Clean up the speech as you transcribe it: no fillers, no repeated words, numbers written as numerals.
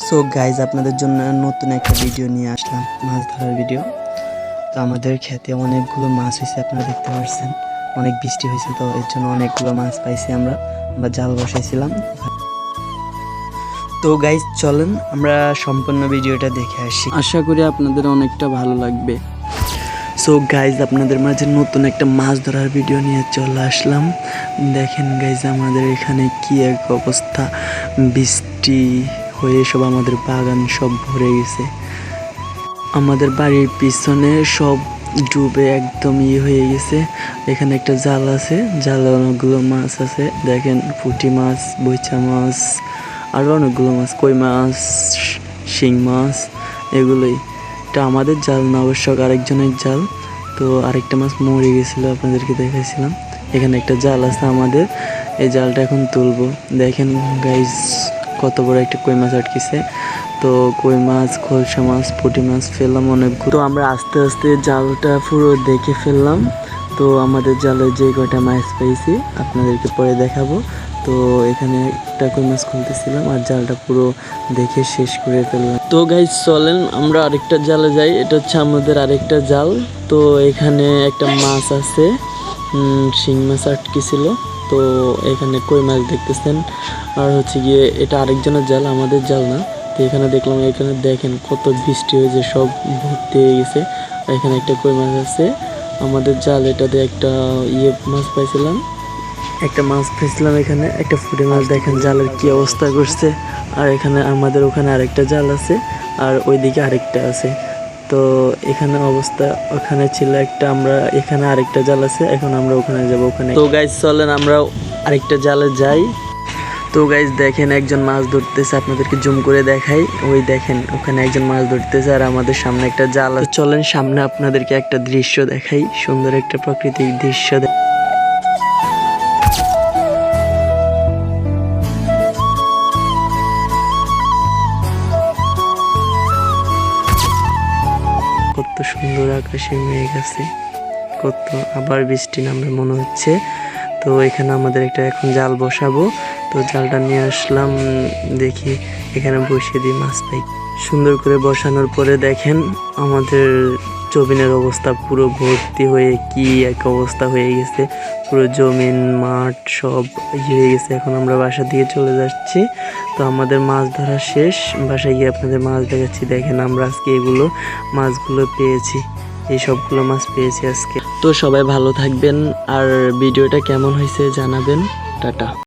So guys আপনাদের জন্য নতুন একটা ভিডিও নিয়ে আসলাম, মাছ ধরার ভিডিও। তো আমাদের ক্ষেতে অনেকগুলো মাছ হয়েছে, আপনারা দেখতে পাচ্ছেন। অনেক বৃষ্টি হয়েছে, তো এর জন্য অনেকগুলো মাছ পাইছি আমরা জাল বসাইছিলাম। তো গাইজ চলেন আমরা সম্পূর্ণ ভিডিওটা দেখে আসি, আশা করি আপনাদের অনেকটা ভালো লাগবে। সো গাইজ আপনাদের মাঝে নতুন একটা মাছ ধরার ভিডিও নিয়ে চলে আসলাম। দেখেন গাইজ আমাদের এখানে কি এক অবস্থা, বৃষ্টি হয়ে সব আমাদের বাগান সব ভরে গেছে। আমাদের বাড়ির পিছনে সব ডুবে একদম হয়ে গেছে। এখানে একটা জাল আছে, জালে অনেকগুলো মাছ আছে। দেখেন পুঁটি মাছ, বৈচা মাছ, আরও অনেকগুলো মাছ, কই মাছ, শিং মাছ, এগুলোই। এটা আমাদের জাল না, অবশ্য আরেকজনের জাল। তো আরেকটা মাছ মরে গেছিলো, আপনাদেরকে দেখাইছিলাম। এখানে একটা জাল আছে আমাদের, এই জালটা এখন তুলবো। দেখেন গাইজ কত বড় একটা কই মাছ আটকেছে। তো কই মাছ, খলসা মাছ, পুঁটি মাছ ফেললাম অনেকগুলো। তো আমরা আস্তে আস্তে জালটা পুরো দেখে ফেললাম। তো আমাদের জালে যে কয়টা মাছ পেয়েছি আপনাদেরকে পরে দেখাবো। তো এখানে একটা কই মাছ খুলতেছিলাম আর জালটা পুরো দেখে শেষ করে ফেললাম। তো গাইজ চলেন আমরা আরেকটা জালে যাই, এটা হচ্ছে আমাদের আরেকটা জাল। তো এখানে একটা মাছ আছে, শিং মাছ আটকেছিল। তো এখানে কই মাছ দেখতেছেন, আর হচ্ছে গিয়ে এটা আরেকজনের জাল, আমাদের জাল না। তো এখানে দেখলাম, এখানে দেখেন কত বৃষ্টি হয়েছে, সব ভর্তি হয়ে গেছে। এখানে একটা কই মাছ আছে আমাদের জাল, এটাতে একটা মাছ পাইছিলাম, একটা মাছ পেয়েছিলাম। এখানে একটা ফুটে মাছ, দেখেন জালের কি অবস্থা করছে। আর এখানে আমাদের ওখানে আরেকটা জাল আছে, আর ওইদিকে আরেকটা আছে। তো এখানে অবস্থা, ওখানে ছিল একটা, আমরা এখানে আরেকটা জাল আছে, এখন আমরা ওখানে যাব। ওখানে তো গাইজ চলেন আমরা আরেকটা জালে যাই। তো গাইজ দেখেন একজন মাছ ধরতেছে, আপনাদেরকে জুম করে দেখাই। ওই দেখেন ওখানে একজন মাছ ধরতেছে, আর আমাদের সামনে একটা জাল আছে। চলেন সামনে আপনাদেরকে একটা দৃশ্য দেখাই, সুন্দর একটা প্রাকৃতিক দৃশ্য। কত সুন্দর আকাশে মেঘ আছে, কত আবার বৃষ্টি নামবে মনে হচ্ছে। তো এখানে আমাদের একটা এখন জাল বসাবো। তো জালটা নিয়ে আসলাম, দেখি এখানে বসিয়ে দিই, মাছ পাই। সুন্দর করে বসানোর পরে দেখেন আমাদের জমিনের অবস্থা পুরো ভর্তি হয়ে কি এক অবস্থা হয়ে গেছে। পুরো জমিন মাঠ সব হয়ে গেছে। এখন আমরা বাসা দিয়ে চলে যাচ্ছি। তো আমাদের মাছ ধরা শেষ, বাসায় গিয়ে আপনাদের মাছ দেখাচ্ছি। দেখেন আমরা আজকে এগুলো মাছগুলো পেয়েছি, এই সবগুলো মাছ পেয়েছি আজকে। তো সবাই ভালো থাকবেন, আর ভিডিওটা কেমন হয়েছে জানাবেন। টাটা।